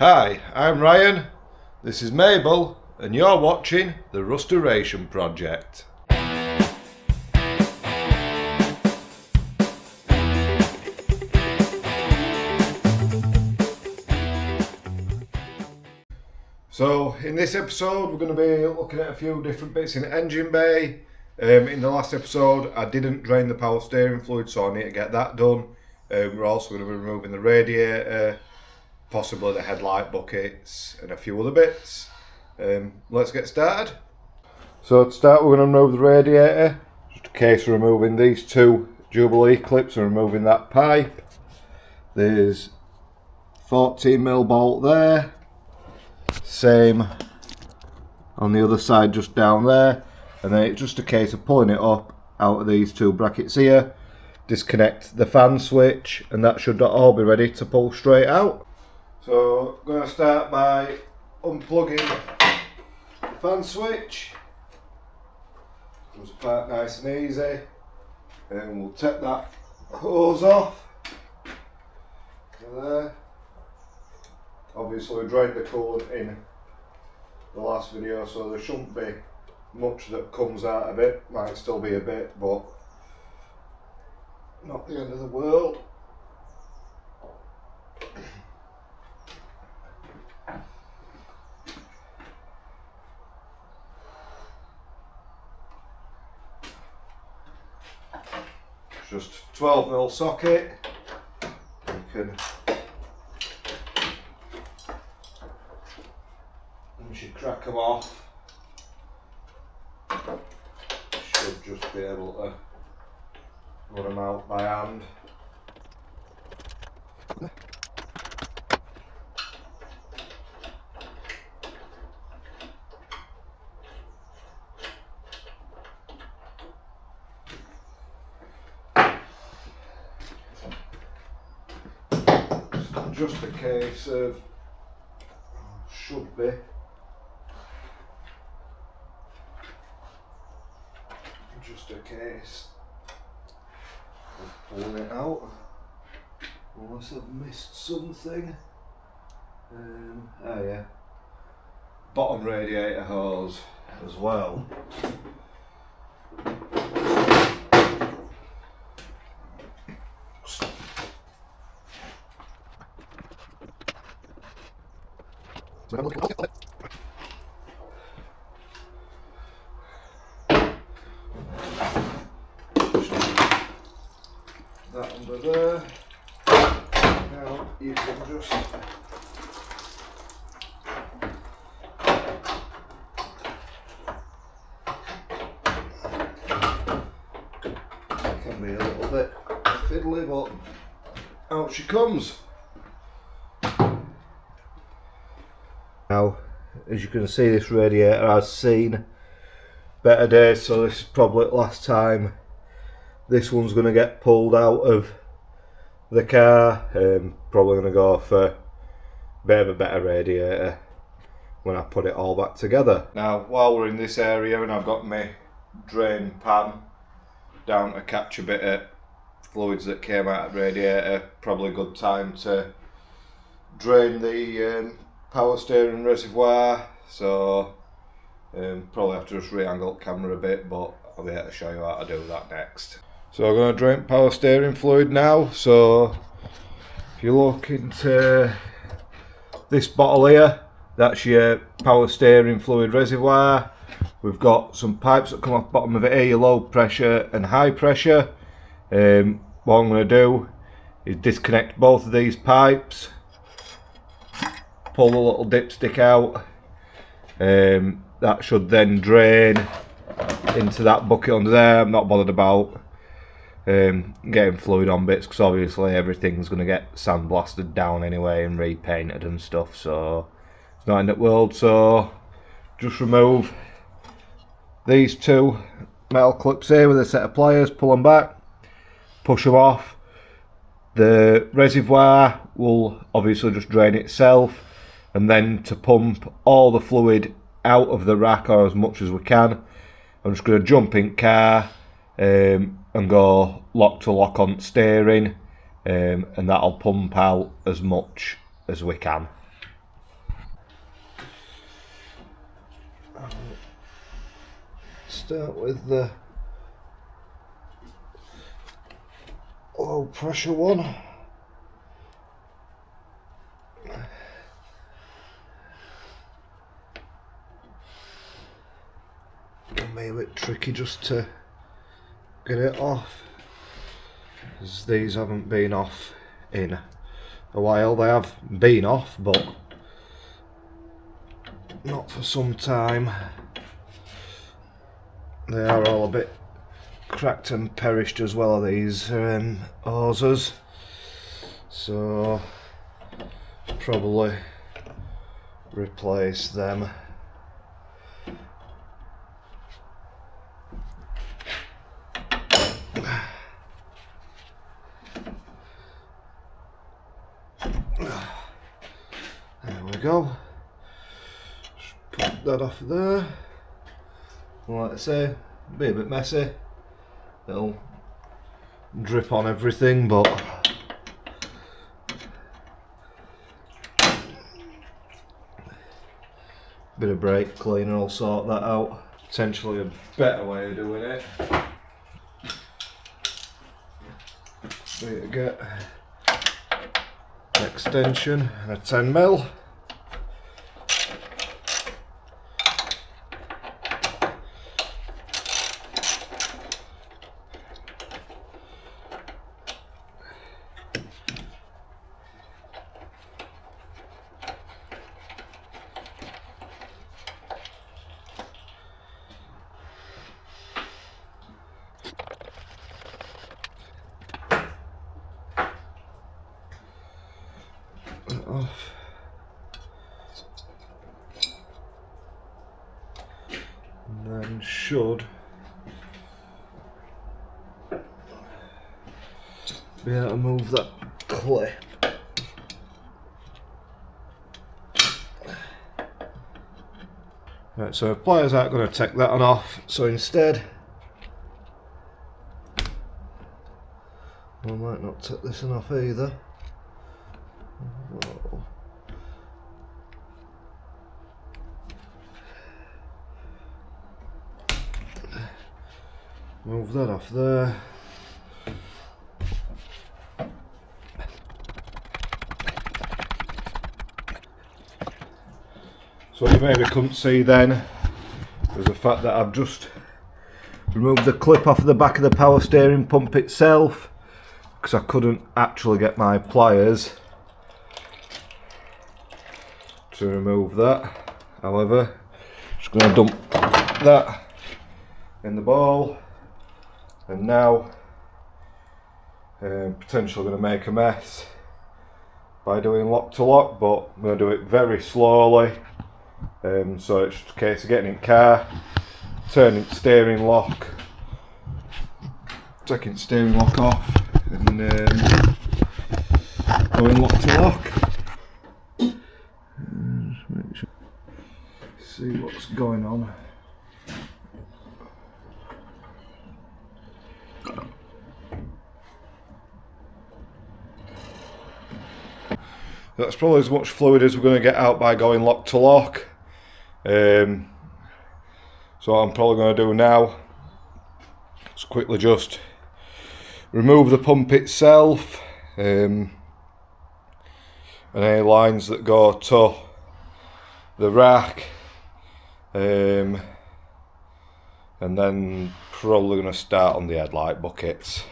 Hi, I'm Ryan, this is Mabel, and you're watching The Restoration Project. So, in this episode, we're going to be looking at a few different bits in the engine bay. In the last episode, I didn't drain the power steering fluid, so I need to get that done. We're also going to be removing the radiator, possibly the headlight buckets, and a few other bits. Let's get started. So to start, we're going to remove the radiator. Just a case of removing these two Jubilee clips and removing that pipe. There's 14mm bolt there. Same on the other side, just down there. And then it's just a case of pulling it up out of these two brackets here. Disconnect the fan switch, and that should all be ready to pull straight out. So I'm going to start by unplugging the fan switch. Comes apart nice and easy, and we'll take that hose off. There. Obviously we drained the coolant in the last video, so there shouldn't be much that comes out of it. Might still be a bit, but not the end of the world. Just 12mm socket. You should crack them off. Should just be able to run them out by hand. Just a case of, should be, just a case of pulling it out, unless I've missed something. Oh yeah, bottom radiator hose as well. That under there. Now you can just can be a little bit fiddly, but out she comes. Now, as you can see, this radiator has seen better days, so this is probably the last time this one's going to get pulled out of the car. Probably going to go for a bit of a better radiator when I put it all back together. Now, while we're in this area and I've got my drain pan down to catch a bit of fluids that came out of the radiator, probably a good time to drain the power steering reservoir, so probably have to just re-angle the camera a bit, but I'll be able to show you how to do that next. So I'm going to drain power steering fluid now. So if you look into this bottle here, that's your power steering fluid reservoir. We've got some pipes that come off the bottom of it here, your low pressure and high pressure. What I'm going to do is disconnect both of these pipes, pull the little dipstick out. That should then drain into that bucket under there. I'm not bothered about getting fluid on bits, because obviously everything's going to get sandblasted down anyway and repainted and stuff, so it's not in the world. So just remove these two metal clips here with a set of pliers, pull them back, push them off. The reservoir will obviously just drain itself, and then to pump all the fluid out of the rack, or as much as we can, I'm just going to jump in car and go lock to lock on steering, and that'll pump out as much as we can. start with the low pressure one. It may be a bit tricky just to get it off, as these haven't been off in a while. They have been off, but not for some time. They are all a bit cracked and perished as well, these hoses, so probably replace them. There we go. Just put that off there. Like I say, be a bit messy. It'll drip on everything, but bit of brake cleaner will sort that out. Potentially a better way of doing it. So you get an extension and a 10mm. Off. And then should be able to move that clip. Right, so pliers aren't going to take that one off, so instead I might not take this one off either. Whoa. Move that off there. So what you maybe couldn't see then was the fact that I've just removed the clip off the back of the power steering pump itself, because I couldn't actually get my pliers to remove that. However, just going to dump that in the bowl, and now potentially going to make a mess by doing lock to lock, but I'm going to do it very slowly. So it's just a case of getting in car, turning steering lock, taking steering lock off, and going lock to lock. Just make sure, see what's going on. That's probably as much fluid as we're going to get out by going lock to lock. So what I'm probably going to do now is quickly just remove the pump itself, and any lines that go to the rack, and then probably going to start on the headlight buckets.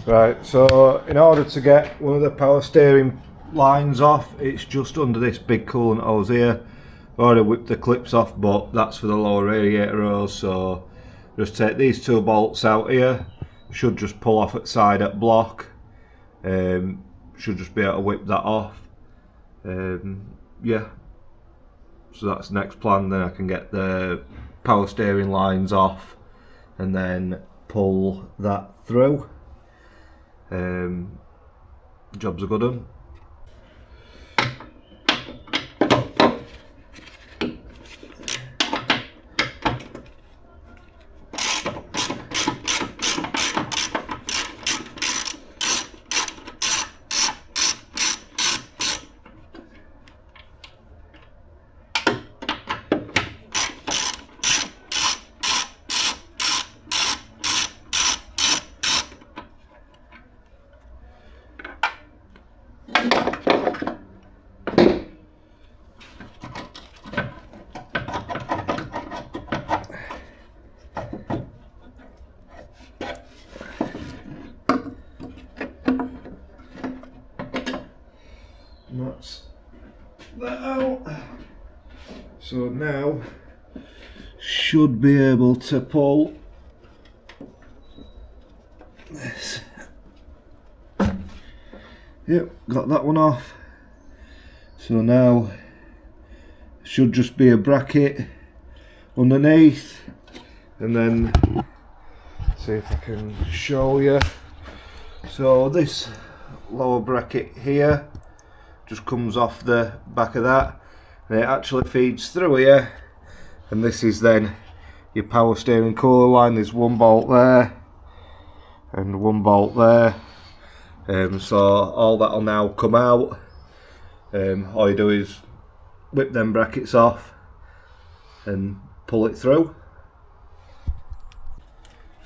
Right, so in order to get one of the power steering lines off, it's just under this big coolant hose here. I've already whipped the clips off, but that's for the lower radiator hose, so just take these two bolts out here. Should just pull off at side at block. Should just be able to whip that off. Yeah, so that's the next plan. Then I can get the power steering lines off and then pull that through. Job's a good one. that out. So now should be able to pull this. Yep, got that one off. So now should just be a bracket underneath, and then see if I can show you. So this lower bracket here just comes off the back of that, and it actually feeds through here, and this is then your power steering cooler line. There's one bolt there and one bolt there, so all that'll now come out. All you do is whip them brackets off and pull it through.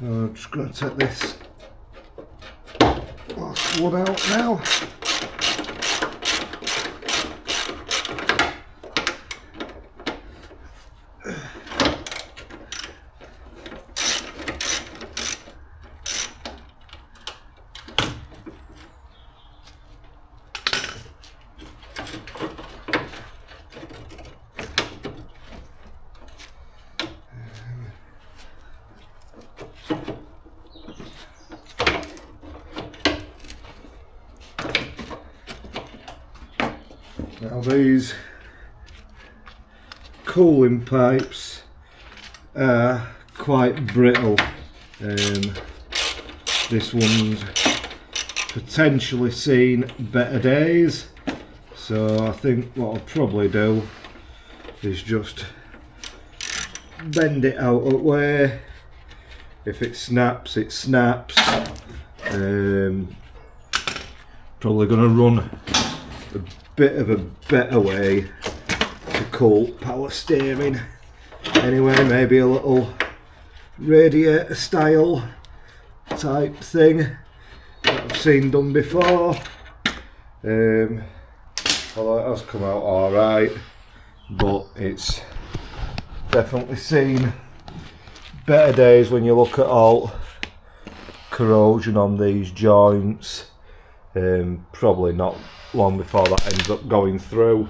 I'm just going to take this last one out now. Now these cooling pipes are quite brittle. This one's potentially seen better days, so I think what I'll probably do is just bend it out of the way. If it snaps, it snaps. Probably going to run a bit of a better way to cool power steering. Anyway, maybe a little radiator style type thing that I've seen done before. Although it has come out alright, but it's definitely seen better days when you look at all corrosion on these joints. Probably not long before that ends up going through.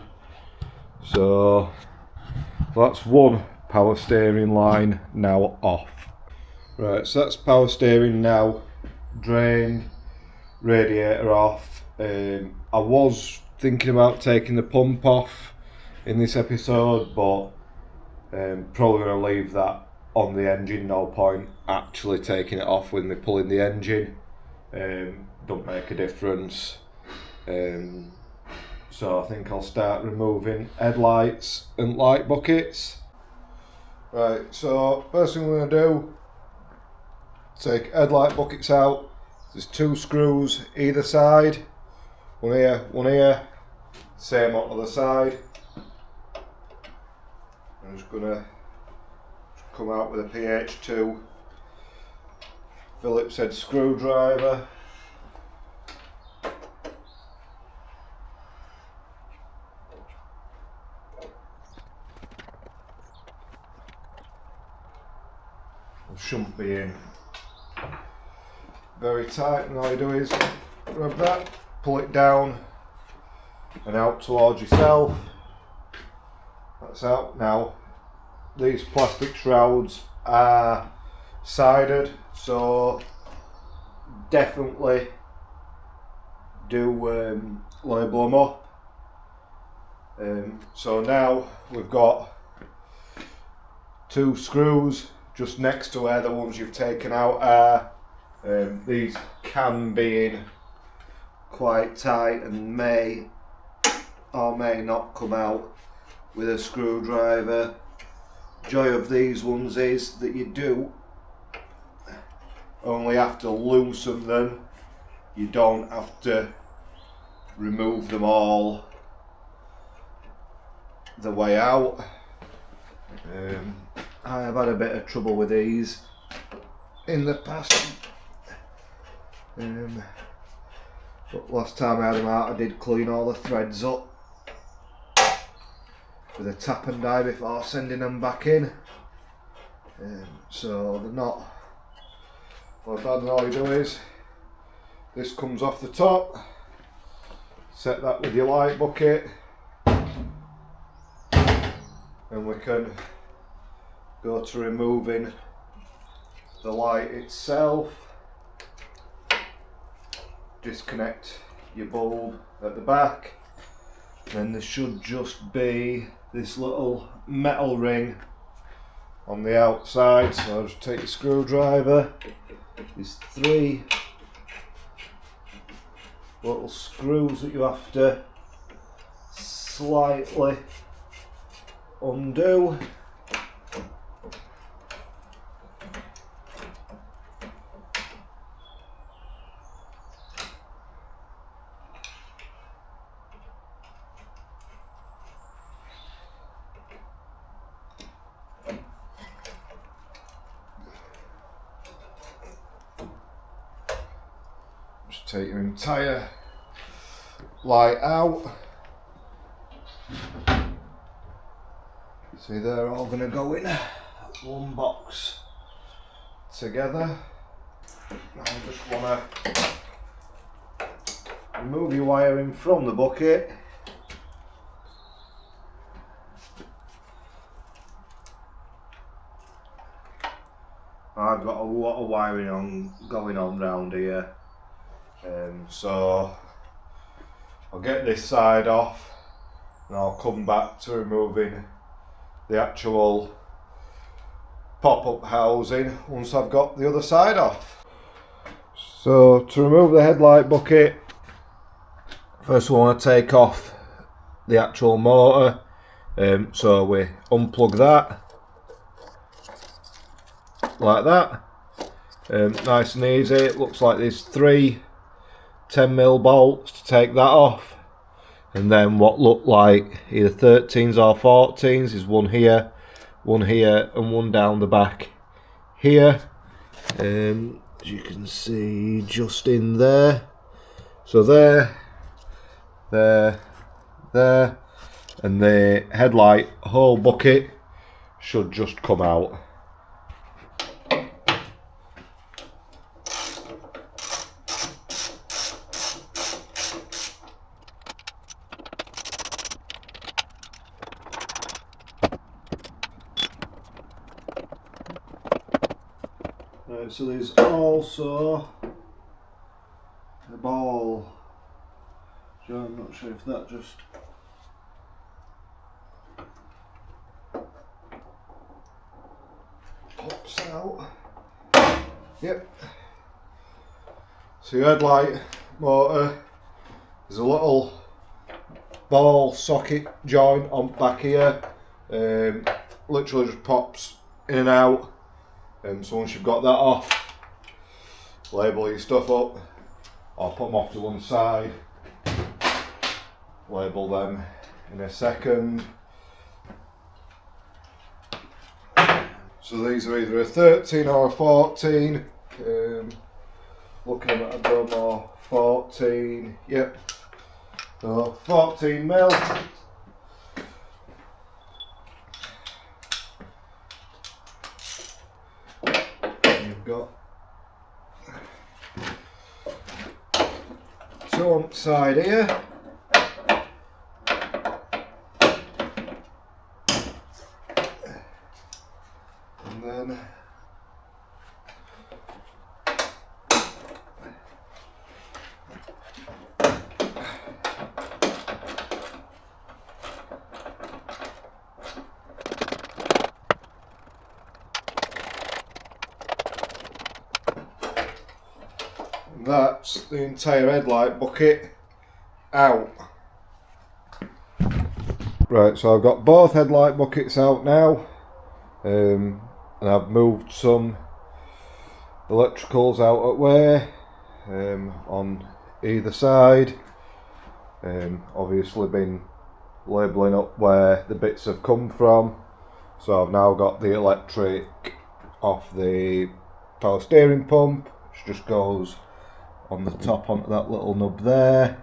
So that's one power steering line now off. Right, so that's power steering now drained, radiator off. I was thinking about taking the pump off in this episode, but probably going to leave that on the engine. No point actually taking it off when they're pulling the engine. Don't make a difference. So I think I'll start removing headlights and light buckets. Right, so first thing we're going to do, take headlight buckets out. There's 2 screws either side, one here, same on the other side. I'm just going to come out with a PH2 Phillips head screwdriver. Shouldn't be in very tight, and all you do is grab that, pull it down and out towards yourself. That's out. Now these plastic shrouds are sided, so definitely do label them up. So now we've got 2 screws just next to where the ones you've taken out are. These can be in quite tight and may or may not come out with a screwdriver. Joy of these ones is that you do only have to loosen them, you don't have to remove them all the way out. I have had a bit of trouble with these in the past, but last time I had them out I did clean all the threads up with a tap and die before sending them back in, so they're not well bad. All you do is this comes off the top, set that with your light bucket, and we can go to removing the light itself. Disconnect your bulb at the back, then there should just be this little metal ring on the outside, so I'll just take your screwdriver. There's 3 little screws that you have to slightly undo. Just take your entire light out. See, they're all going to go in one box together. I just want to remove your wiring from the bucket. I've got a lot of wiring going on round here, so I'll get this side off and I'll come back to removing the actual pop-up housing once I've got the other side off. So to remove the headlight bucket, first we want to take off the actual motor, so we unplug that like that, nice and easy. It looks like there's 3 10mm bolts to take that off, and then what look like either 13s or 14s is one here, and one down the back here, as you can see just in there. So there, and the headlight whole bucket should just come out. Right, so there's also a ball. So I'm not sure if that just pops out. Yep. So your headlight motor, there's a little ball socket joint on back here. Literally just pops in and out. So once you've got that off, label your stuff up. I'll put them off to one side. Label them in a second. So these are either a 13 or a 14. Looking at a drum or 14. Yep. So 14mm. You've got 2 on the side here. And then that's the entire headlight bucket out. Right, so I've got both headlight buckets out now, and I've moved some electricals out of the way on either side. Obviously been labelling up where the bits have come from, so I've now got the electric off the power steering pump, which just goes on the top onto that little nub there.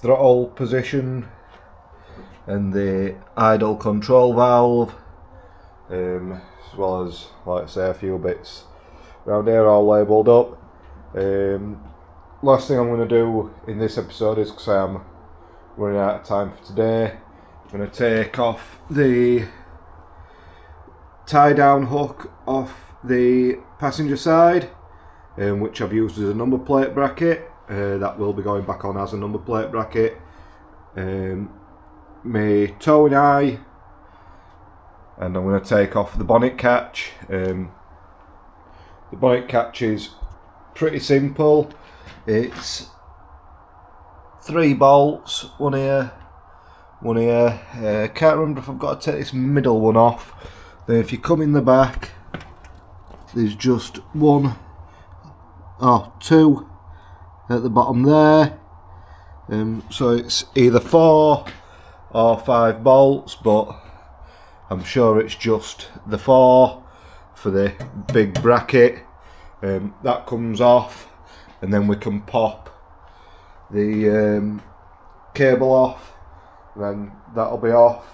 Throttle position and the idle control valve, as well as, like I say, a few bits around here all labelled up. Last thing I'm going to do in this episode is, because I am running out of time for today, going to take off the tie down hook off the passenger side, which I've used as a number plate bracket. That will be going back on as a number plate bracket. My towing eye, and I'm going to take off the bonnet catch. The bonnet catch is pretty simple. It's 3 bolts, one here, one here. Can't remember if I've got to take this middle one off. Then if you come in the back, there's just 1 or 2 at the bottom there. So it's either 4 or 5 bolts, but I'm sure it's just the 4 for the big bracket. That comes off, and then we can pop the cable off, and then that'll be off,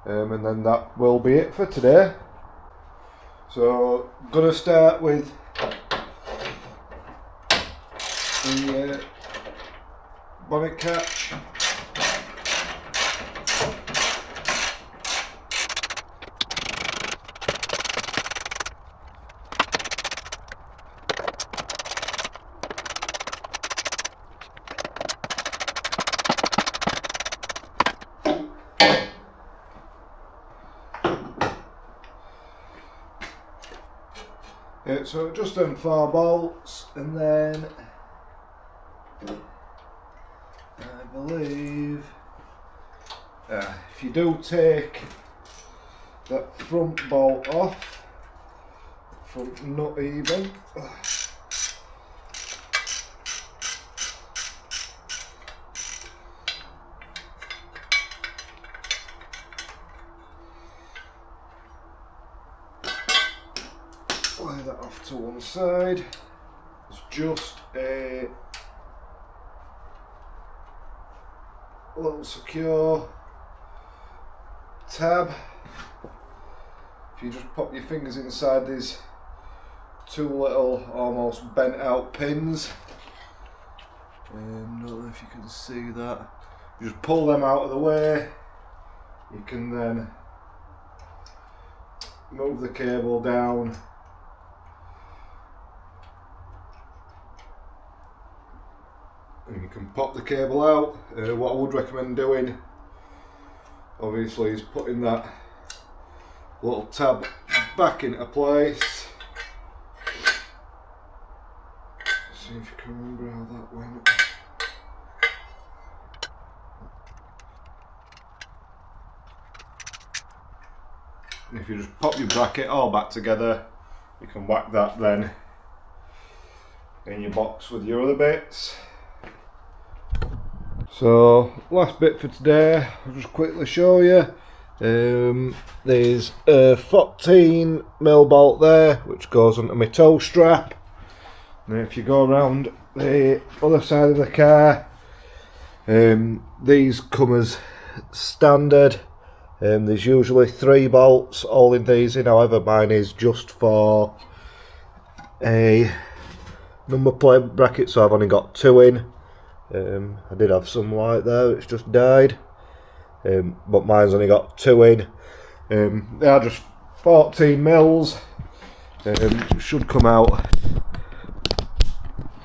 and then that will be it for today. So I'm gonna start with the bonnet catch. So just done 4 bolts, and then I believe if you do take that front bolt off, front nut even, lay that off to one side. It's just a little secure tab. If you just pop your fingers inside these 2 little almost bent out pins, I don't know if you can see that. You just pull them out of the way. You can then move the cable down, and you can pop the cable out. What I would recommend doing, obviously, is putting that little tab back into place. See if you can remember how that went. And if you just pop your bracket all back together, you can whack that then in your box with your other bits. So last bit for today, I'll just quickly show you. There's a 14mm bolt there which goes onto my tow strap, and if you go around the other side of the car, these come as standard. There's usually 3 bolts all in these in, however mine is just for a number plate bracket, so I've only got 2 in. I did have some light there, it's just died, but mine's only got 2 in. They are just 14mm, should come out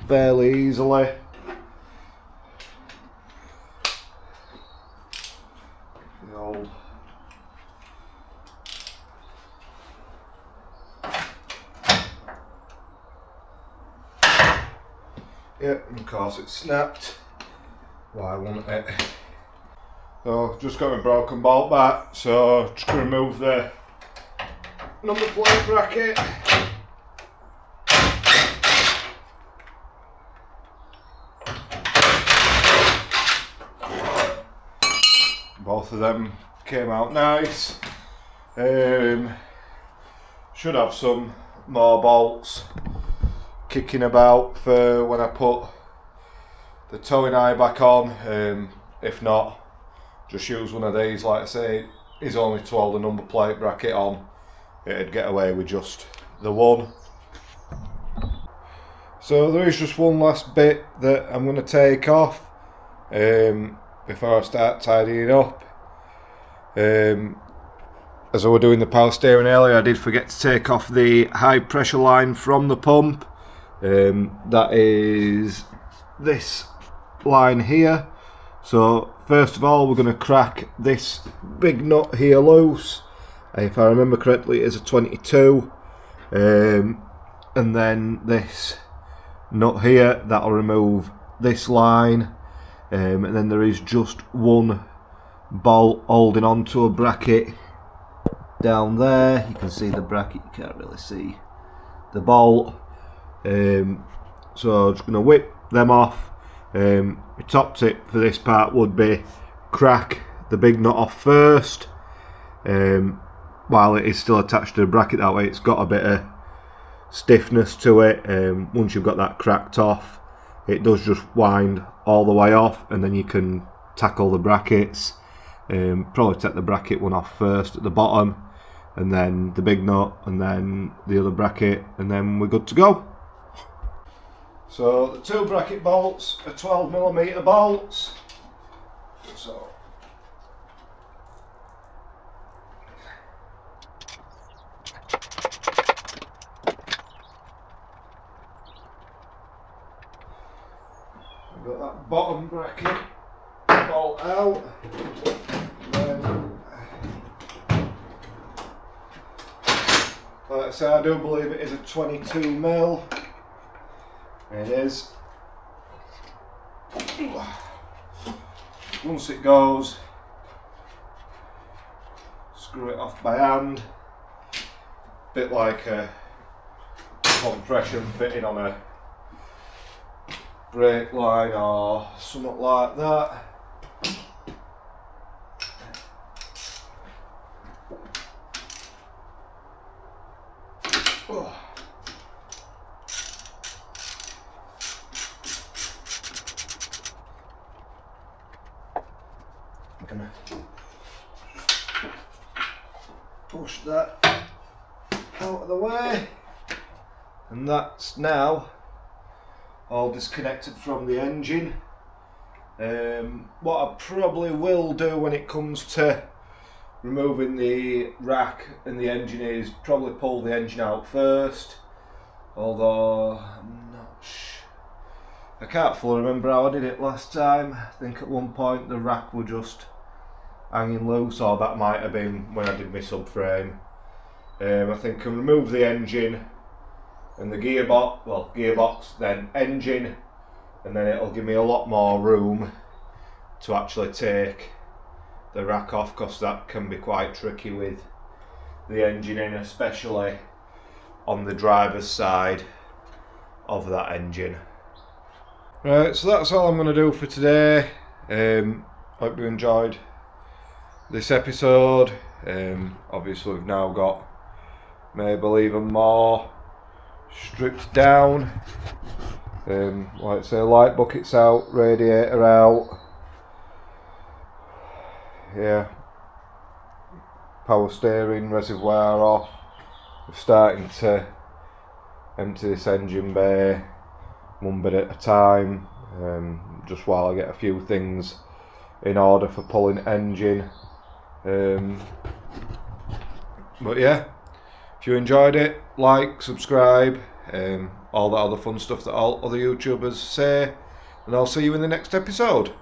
fairly easily. The old yep, and of course it snapped. Why wouldn't it? So just got my broken bolt back, so just going to remove the number plate bracket. Both of them came out nice. Should have some more bolts kicking about for when I put the towing eye back on. If not, just use one of these. Like I say, is only to hold the number plate bracket on. It'd get away with just the one. So there is just one last bit that I'm going to take off before I start tidying up. As I was doing the power steering earlier, I did forget to take off the high pressure line from the pump. That is this line here. So first of all, we're going to crack this big nut here loose. If I remember correctly, it is a 22. And then this nut here, that'll remove this line. And then there is just one bolt holding onto a bracket down there. You can see the bracket, you can't really see the bolt. So I'm just going to whip them off. The top tip for this part would be crack the big nut off first, while it is still attached to the bracket. That way it's got a bit of stiffness to it. Once you've got that cracked off, it does just wind all the way off, and then you can tackle the brackets. Probably take the bracket one off first at the bottom, and then the big nut, and then the other bracket, and then we're good to go. So the two bracket bolts are 12mm bolts. So I've got that bottom bracket bolt out. Like I say, I do believe it is a 22mm. It is. Once it goes, screw it off by hand. Bit like a compression fitting on a brake line or something like that. I'm gonna push that out of the way, and that's now all disconnected from the engine. What I probably will do when it comes to removing the rack and the engine is probably pull the engine out first, although I'm not sure. I can't fully remember how I did it last time. I think at one point the rack were just hanging loose, or that might have been when I did my subframe. I think I can remove the engine and the gearbox, then engine, and then it'll give me a lot more room to actually take the rack off, because that can be quite tricky with the engine in, especially on the driver's side of that engine. Right, so that's all I'm going to do for today. Hope you enjoyed this episode. Obviously we've now got maybe even more stripped down. Like I say, light buckets out, radiator out. Yeah, power steering, reservoir off. We're starting to empty this engine bay one bit at a time, just while I get a few things in order for pulling engine. But yeah, if you enjoyed it, like, subscribe, all that other fun stuff that all other YouTubers say, and I'll see you in the next episode.